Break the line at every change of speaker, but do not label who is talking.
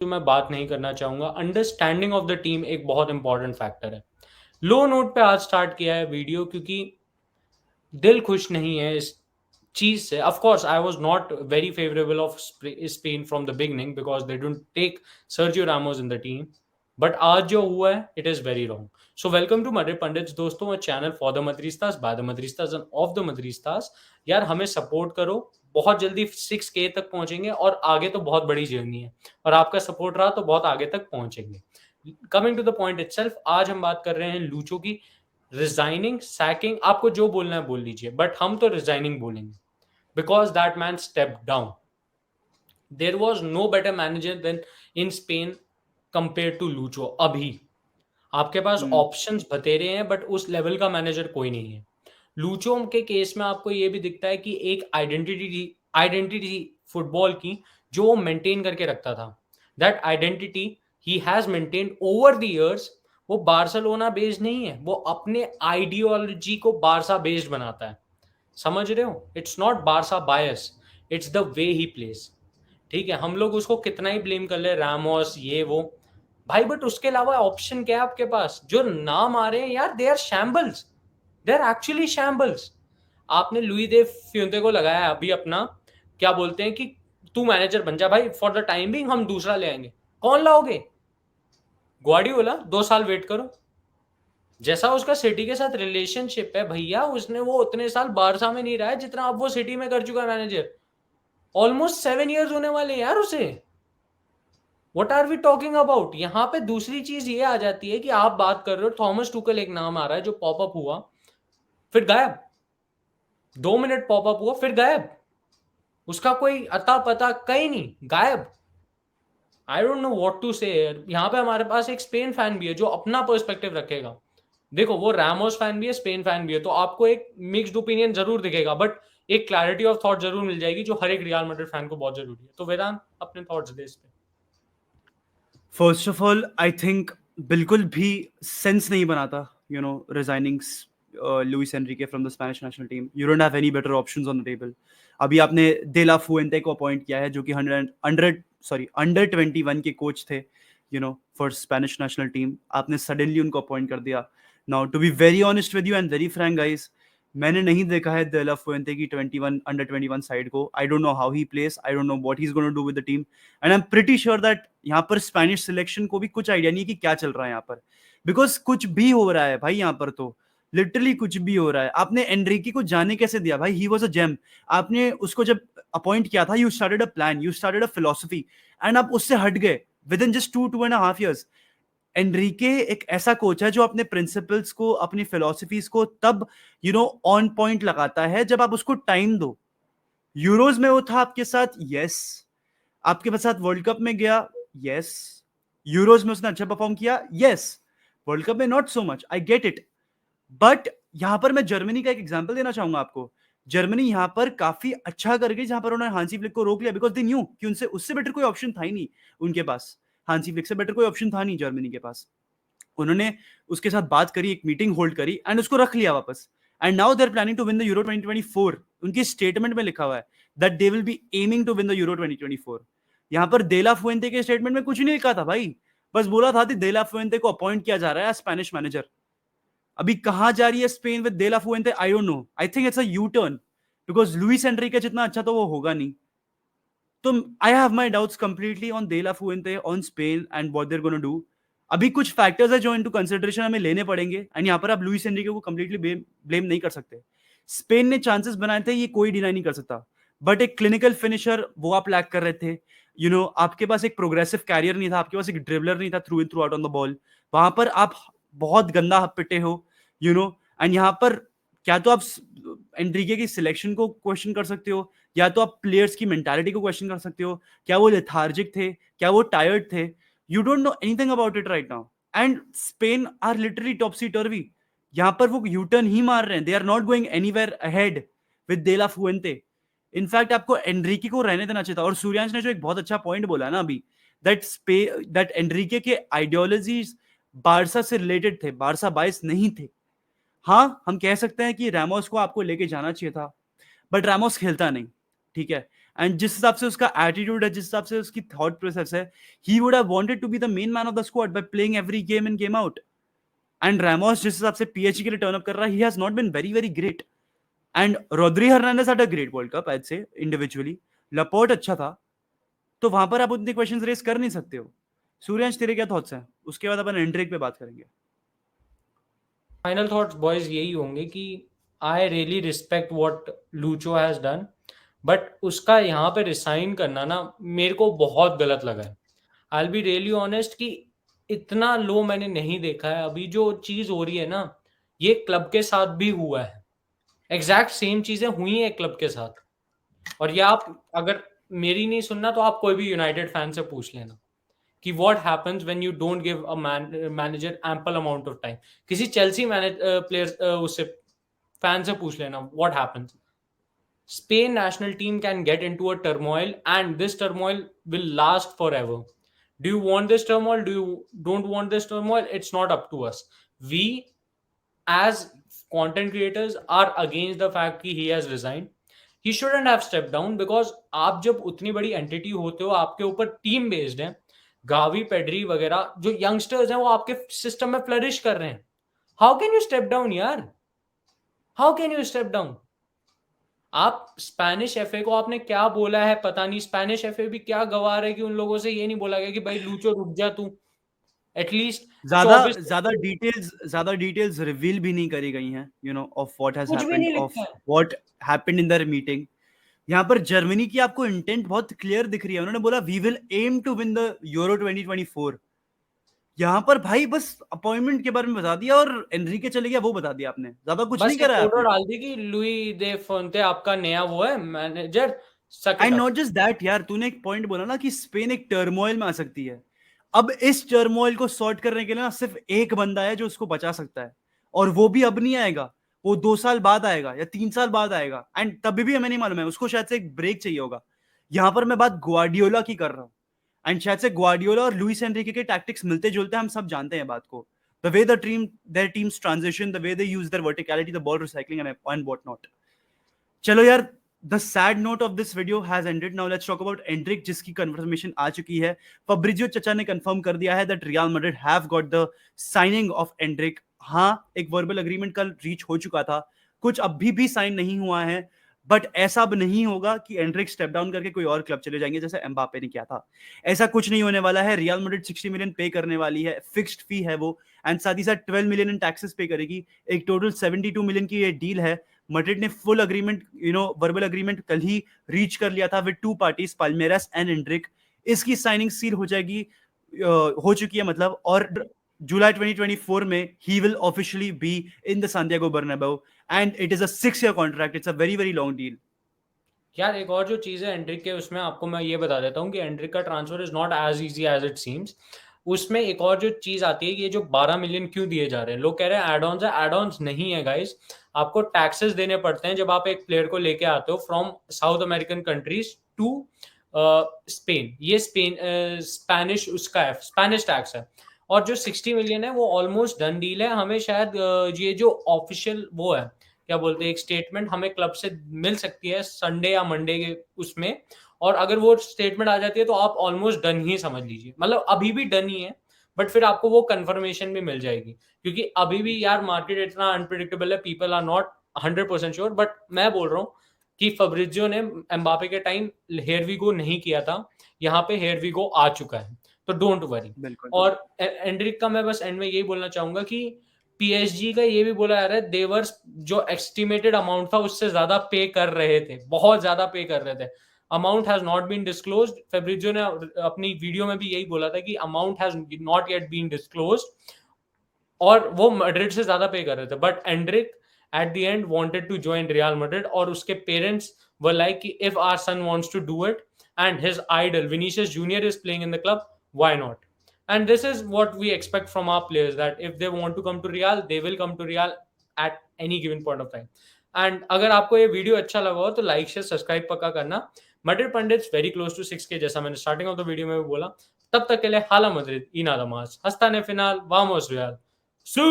जो मैं बात नहीं करना चाहूंगा, अंडरस्टैंडिंग ऑफ द टीम एक बहुत इंपॉर्टेंट फैक्टर है। लो नोट पे आज स्टार्ट किया है वीडियो क्योंकि दिल खुश नहीं है इस चीज से। Of course I was not very favourable of Spain from the beginning because they don't take Sergio Ramos in the team, but आज जो हुआ है it is very wrong. So welcome to Madrid Pundits दोस्तों, channel for the Madridistas, by the Madridistas and of the Madridistas. यार हमें support करो, बहुत जल्दी 6K तक पहुंचेंगे और आगे तो बहुत बड़ी जर्नी है और आपका सपोर्ट रहा तो बहुत आगे तक पहुंचेंगे। Coming to the point itself, आज हम बात कर रहे हैं लूचो की। रिजाइनिंग, सैकिंग, आपको जो बोलना है बोल लीजिए, बट हम तो रिजाइनिंग बोलेंगे because that man step down. There was no better manager than in Spain compare to Lucho. अभी आपके पास
हम्म।
ऑप्शंस बतेरे हैं बट उस लेवल का मैनेजर कोई नहीं है। लूचो के केस में आपको ये भी दिखता है कि एक आइडेंटिटी फुटबॉल की जो वो मेंटेन करके रखता था, that identity he has maintained over the years. वो बार्सिलोना बेस्ड नहीं है, वो अपने आइडियोलॉजी को बारसा बेस्ड बनाता है। समझ रहे हो? It's not Barça bias, it's the way he place. ठीक है, हम लोग उसको कितना ही ब्लेम कर ले, रामोस ये वो, भाई बट उसके अलावा ऑप्शन क्या है आपके पास? जो नाम आ रहे हैं यार, they are shambles, they are actually shambles. आपने लुई दे फ्यूंते को लगाया अभी अपना, क्या बोलते हैं कि तू मैनेजर बन जा भाई, फॉर द टाइम बिंग हम दूसरा ले आएंगे। कौन लाओगे? ग्वार्डियोला? 2 साल वेट करो। जैसा उसका सिटी के साथ रिलेशनशिप है भैया, उसने वो उतने साल बारसा में नहीं रहा है जितना अब वो सिटी में कर चुका है मैनेजर। ऑलमोस्ट 7 इयर्स होने वाले हैं यार उसे। What are we talking about? यहाँ पे दूसरी चीज ये आ जाती है कि आप बात कर रहे हो, थॉमस टुकल एक नाम आ रहा है जो पॉपअप हुआ फिर गायब। 2 मिनट पॉपअप हुआ फिर गायब, उसका कोई अता पता कहीं नहीं, गायब। I don't know what to say. यहाँ पे हमारे पास एक स्पेन फैन भी है जो अपना पर्सपेक्टिव रखेगा। देखो, वो रैमोस फैन भी है, स्पेन फैन भी है, तो आपको एक मिक्स्ड ओपिनियन जरूर दिखेगा, बट एक क्लैरिटी ऑफ थॉट जरूर मिल जाएगी जो हर एक रियल मैड्रिड फैन को बहुत जरूरी है। तो वेदांत, अपने थॉट्स दे इस पे।
First of all I think बिल्कुल भी सेंस नहीं बनाता resigning Luis Enrique from the Spanish national team. You don't have any better options on the table. अभी आपने दे ला फुएंटे को अपॉइंट किया है जो कि अंडर 21 के कोच थे फॉर स्पेनिश नेशनल टीम। आपने सडनली उनको अपॉइंट कर दिया। Now to be very honest with you and very frank guys, मैंने नहीं देखा है दे ला फुएंटे की 21 साइड को। I don't know how he plays, I don't know what he is going to do with the team, and I am pretty sure that यहाँ पर Spanish selection को भी कुछ आइडिया नहीं कि क्या चल रहा है यहाँ पर, बिकॉज कुछ भी हो रहा है भाई यहाँ पर। तो लिटरली कुछ भी हो रहा है। आपने एनरिकी को जाने कैसे दिया भाई? He was a gem. आपने उसको जब अपॉइंट किया था, you started a plan, you started a philosophy, and आप उससे हट गए within just 2.5 years। Enrique एक ऐसा कोच है जो अपने प्रिंसिपल्स को, अपनी फिलोसफीज को तब ऑन पॉइंट लगाता है जब आप उसको टाइम दो। यूरोज में वो था आपके साथ, यस। आपके साथ वर्ल्ड कप में गया, यस। यूरोज में उसने अच्छा परफॉर्म किया, यस। वर्ल्ड कप में not so much, I get it. But यहां पर मैं जर्मनी का एक एग्जांपल देना चाहूंगा आपको। जर्मनी यहां पर काफी अच्छा कर गई जहां पर उन्होंने हांसी फ्लिक को रोक लिया, बिकॉज दे न्यू कि उनसे उससे बेटर कोई ऑप्शन था ही नहीं उनके पास। हांसी फ्लिक से बेटर कोई ऑप्शन था नहीं जर्मनी के पास। उन्होंने उसके साथ बात करी, एक मीटिंग होल्ड करी, एंड उसको रख लिया वापस। And now they are planning to win the Euro 2024। उनकी स्टेटमेंट में लिखा हुआ है that they will be aiming to win the Euro 2024। यहां पर देला फुएंते के स्टेटमेंट में कुछ नहीं लिखा था भाई। बस बोला था कि देला फुएंते को अपॉइंट किया जा रहा है स्पेनिश मैनेजर। अभी कहां जा रही है Spain with de la Fuente? I don't know. I think it's a U turn, because Luis Enrique जितना अच्छा तो वो होगा नहीं। तो I have my doubts completely on de la Fuente, on Spain and what they're gonna do. अभी कुछ factors है जो इनटू कंसिडरेशन हमें लेने पड़ेंगे, एंड यहाँ पर आप लुइस एनरिके को कंप्लीटली ब्लेम नहीं कर सकते। स्पेन ने चांसेस बनाए थे, ये कोई डिनाई नहीं कर सकता, बट एक क्लिनिकल फिनिशर वो आप लैक कर रहे थे। आपके पास एक प्रोग्रेसिव कैरियर नहीं था, आपके पास एक ड्रिबलर नहीं था through in through out on the ball. वहां पर आप बहुत गंदा पिटे हो। एंड यहाँ पर क्या तो आप एनरिके की सिलेक्शन को क्वेश्चन कर सकते हो, या तो आप प्लेयर्स की मेंटालिटी को क्वेश्चन कर सकते हो। क्या वो लेथार्जिक थे? क्या वो टायर्ड थे? You don't know anything about it right now. And Spain are literally topsy turvy. यहां पर वो यूटर्न ही मार रहे हैं। They are not going anywhere ahead with de la Fuente. In fact आपको एनरिके को रहने देना चाहिए था। और सूर्यांश ने जो एक बहुत अच्छा पॉइंट बोला ना अभी, दैट एनरिके के आइडियोलॉजीज बारसा से रिलेटेड थे, बारसा बायस नहीं थे। हाँ, हम कह सकते हैं कि रैमोस को आपको लेके जाना चाहिए था, बट रैमोस खेलता नहीं, ठीक है। एंड जिस हिसाब से उसका एटीट्यूड है, जिस हिसाब से उसकी थॉट प्रोसेस है, he would have wanted to be the main man of the squad by playing every game in game out. And Ramos जिस हिसाब से पीएचजी के लिए टर्न अप कर रहा है, he has not been very very great. And Rodri Hernandez had a great World Cup, I say individually. Laporte अच्छा था. तो वहां पर आप उतने क्वेश्चंस रेस कर नहीं सकते हो. सूर्यांश, तेरे क्या थॉट्स हैं? उसके बाद अपन एंड्रिक पे बात करेंगे.
फाइनल थॉट्स बॉयज यही होंगे कि I really respect what locho has done, but उसका यहाँ पे रिसाइन करना ना मेरे को बहुत गलत लगा है. I will be really honest कि इतना लो मैंने नहीं देखा है. अभी जो चीज हो रही है ना, ये क्लब के साथ भी हुआ है. एग्जैक्ट सेम चीजें हुई हैं क्लब के साथ. और ये आप अगर मेरी नहीं सुनना तो आप कोई भी यूनाइटेड फैन से पूछ लेना कि what happens when you don't give a manager ample amount of time. किसी चेल्सी प्लेयर उससे फैन से पूछ लेना what happens. Spain national team can get into a turmoil, and this turmoil will last forever. Do you want this turmoil? Do you don't want this turmoil? It's not up to us. We as content creators are against the fact that he has resigned. He shouldn't have stepped down because आप जब उतनी बड़ी entity होते हो, आपके ऊपर team based है. Gavi, Pedri वगैरह जो यंगस्टर्स हैं वो आपके सिस्टम में फ्लरिश कर रहे हैं. How can you step down यार? How can you step down? आप स्पेनिश एफए को आपने क्या बोला है पता नहीं. स्पेनिश एफए भी क्या गवार है कि उन लोगों से ये नहीं बोला गया कि भाई लूचो रुक जा तू. एटलीस्ट
ज्यादा
24
ज्यादा डिटेल्स रिवील भी नहीं करी गई हैं, you know, of what has
कुछ भी
हैपेंड,
नहीं
ऑफ
लिखा है.
What happened in their meeting. यहाँ पर जर्मनी की आपको इंटेंट बहुत क्लियर दिख रही है. उन्होंने बोला we will aim to win the Euro 2024. यहाँ पर भाई बस अपॉइंटमेंट के बारे में बता दिया और एनरिके चले गया वो बता दिया. आपने ज्यादा कुछ
बस
नहीं
एक
करा है
फोटो
आपने.
डाल दी कि लुई दे फोंते आपका नया वो है मैनेजर. सक it
and
up.
Not just that यार, तूने एक पॉइंट बोला ना कि स्पेन एक टर्मोइल में आ सकती है. अब इस टर्मोइल को सॉर्ट करने के लिए ना सिर्फ एक बंदा है जो उसको बचा सकता है, और वो भी अब नहीं आएगा. वो 2 साल बाद आएगा या 3 साल बाद आएगा. एंड तभी भी हमें नहीं मालूम है, उसको शायद से एक ब्रेक चाहिए होगा. यहां पर मैं बात ग्वार्डियोला की कर रहा हूं. एंड शायद से ग्वार्डियोला और लुइस एनरिके के टैक्टिक्स मिलते जुलते हैं, हम सब जानते हैं बात को. The way the team their teams transition, the way they use their verticality, the ball recycling and what not. चलो यार, the sad note of this video has ended. Now let's talk about Endrick, जिसकी confirmation आ चुकी है. Fabrizio चचा ने confirm कर दिया है that Real Madrid have got the signing of Endrick. हाँ, एक verbal agreement कल reach हो चुका था, कुछ अभी भी sign नहीं हुआ है. बट ऐसा अब नहीं होगा कि एंड्रिक स्टेप डाउन करके कोई और क्लब चले जाएंगे जैसे एम्बापे ने किया था. ऐसा कुछ नहीं होने वाला है. रियल मैड्रिड 60 मिलियन पे करने वाली है, फिक्स्ड फी है वो. एंड साथ ही साथ 12 मिलियन इन टैक्सेस पे करेगी. एक टोटल 72 मिलियन की ये डील है. मैड्रिड ने full agreement, you know, verbal agreement कल ही रीच कर लिया था with two parties, Palmeiras and Anrich. इसकी साइनिंग सील हो जाएगी, हो चुकी है मतलब. और जुलाई 2024 में he will officially be in the Santiago Bernabeu, and it is a 6-year contract. It's a very very long deal.
यार एक और जो चीज़ है एंड्रिक के, उसमें आपको मैं ये बता देता हूँ कि एंड्रिक का transfer is not as easy as it seems. उसमें एक और जो चीज़ आती है कि ये जो 12 मिलियन क्यों दिए जा रहे हैं. लोग कह रहे हैं एड ऑन्स है. एड ऑन्स नहीं है गाइस. आपको टैक्सेस देने पड़ते हैं जब आप एक प्लेयर को लेके आते हो from South American countries to Spain. ये स्पेनिश उसका है, स्पेनिश टैक्स है. और जो 60 मिलियन है वो ऑलमोस्ट डन डील है. हमें शायद ये जो ऑफिशियल वो है, क्या बोलते हैं, एक स्टेटमेंट हमें क्लब से मिल सकती है संडे या मंडे के उसमें. और अगर वो स्टेटमेंट आ जाती है तो आप ऑलमोस्ट डन ही समझ लीजिए. मतलब अभी भी डन ही है, बट फिर आपको वो कंफर्मेशन भी मिल जाएगी. क्योंकि अभी भी यार मार्केट इतना अनप्रिडिक्टेबल है, people are not 100% sure. But मैं बोल रहा हूँ कि फब्रिजियो ने एम्बापे के टाइम हेयर वी गो नहीं किया था, यहाँ पे हेयर वी गो आ चुका है, तो डोंट वरी.
बिल्कुल.
और एंड्रिक का मैं बस एंड में यही बोलना चाहूंगा कि पीएसजी का ये भी बोला जा रहा है देवर जो एस्टिमेटेड अमाउंट था उससे ज्यादा पे कर रहे थे, बहुत ज्यादा पे कर रहे थे. Amount has not been disclosed. Fabrizio ने अपनी वीडियो में भी यही बोला था कि amount has not yet been disclosed, और वो मैड्रिड से ज्यादा पे कर रहे थे. But Endrick at the end wanted to join Real Madrid, और उसके पेरेंट्स वर लाइक कि if our son wants to do it and his idol Vinicius Junior is playing in the club, why not. And this is what we expect from our players, that if they want to come to Real, they will come to Real at any given point of time. And अगर आपको ये video अच्छा लगा हो तो like share subscribe पक्का करना. Madrid pundits very close to 6K, जैसा मैंने स्टार्टिंग ऑफ द वीडियो में भी बोला. तब तक के लिए हाला Madrid, y nada más. Hasta en el final, vamos Real. ¡Sí!